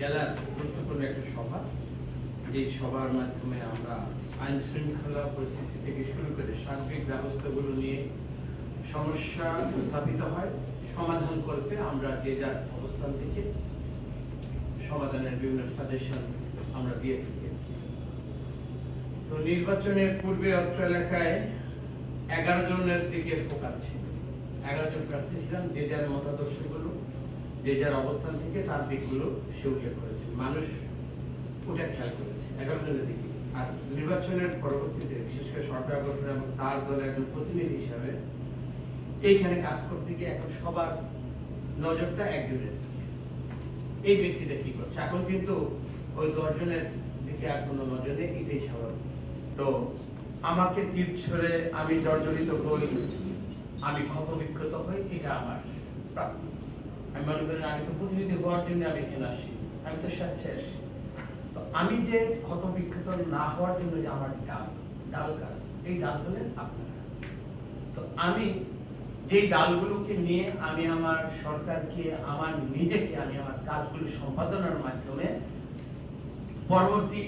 জেলার গুরুত্বপূর্ণ একটা সভা, যে সভার মাধ্যমে আমরা আইন শৃঙ্খলা পরিস্থিতি থেকে শুরু করে সার্বিক ব্যবস্থাগুলো নিয়ে সমস্যা উত্থাপিত হয়, সমাধান করতে আমরা যে যার অবস্থান থেকে সমাধানের বিভিন্ন সাজেশন আমরা দিয়ে থাকি। তো নির্বাচনের পূর্বে অত্র এলাকায় 11 জনের দিকে ফোকাস ছিল। 11 জন প্রার্থী ছিলেন, যে যার মতাদর্শগুলো যে যার অবস্থান থেকে তার দিকগুলো সে উল্লেখ করেছে, মানুষ ওটা খেয়াল করেছে 11 জনের দিকে। আর নির্বাচনের পরবর্তীতে বিশেষ করে সরকার গঠন এবং তার দলের একজন প্রতিনিধি হিসাবে এইখানে কাজ করতে গিয়ে এখন সবার নজরটা একজনের দিকে, এই ব্যক্তিটা কি করছে। এখন কিন্তু ওই 10 জনের দিকে আর কোনো নজর নেই, এটাই স্বাভাবিক। তো আমাকে তীর ছড়ে আমি জর্জরিত হই, আমি ক্ষতবিক্ষত হই, এটা আমার প্রাপ্তি। আমি মনে করি আমি তো প্রতিনিধি হওয়ার জন্য আমি এখানে আসি, আমি তো স্বেচ্ছায় আসি। তো আমি যে ক্ষতবিক্ষত না হওয়ার জন্য যে আমার ডাল কার, এই ডাল হলেন আপনারা। তো আমি যে ডালগুলোকে নিয়ে আমি আমার সরকারকে, আমার নিজেকে, আমি আমার কাজগুলো সম্পাদনের মাধ্যমে পরবর্তী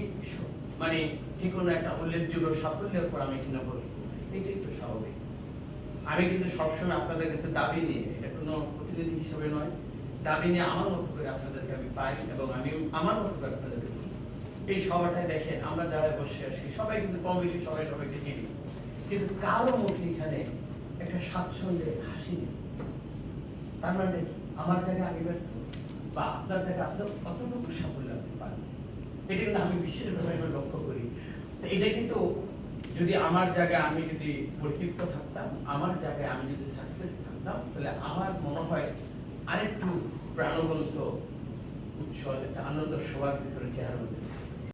মানে যে কোনো একটা উল্লেখযোগ্য সাফল্যের পর আমি কিনা বলি, এইটাই তো স্বাভাবিক। আমি কিন্তু সবসময় আপনাদের কাছে দাবি নিয়ে, এটা কোনো প্রতিনিধি হিসেবে নয়, দাবি নিয়ে আমার মতো করে আপনাদেরকে আমি পাই এবং আমি আমার মতো করে আপনাদেরকে বলি। এই সভাটায় দেখেন আমরা যারা বসে আসি সবাই কিন্তু কম বেশি সবাই সবাইকে চিনি, কিন্তু কারো মুখে এখানে একটা স্বাচ্ছন্দ্যের হাসি নেই। তার মানে আমার জায়গায় আমি ব্যর্থ, বা আপনার জায়গায় আপনার কতটুকু সাফল্য আপনি পান, এটা কিন্তু আমি বিশেষভাবে লক্ষ্য করি। এটা কিন্তু যদি আমার জায়গায় আমি যদি পরিতৃপ্ত থাকতাম, আমার জায়গায় আমি যদি সাকসেস থাকতাম, তাহলে আমার মনে হয় আরেকটু প্রাণবন্ত উৎসব, একটা আনন্দ সবার ভিতরে চেহারা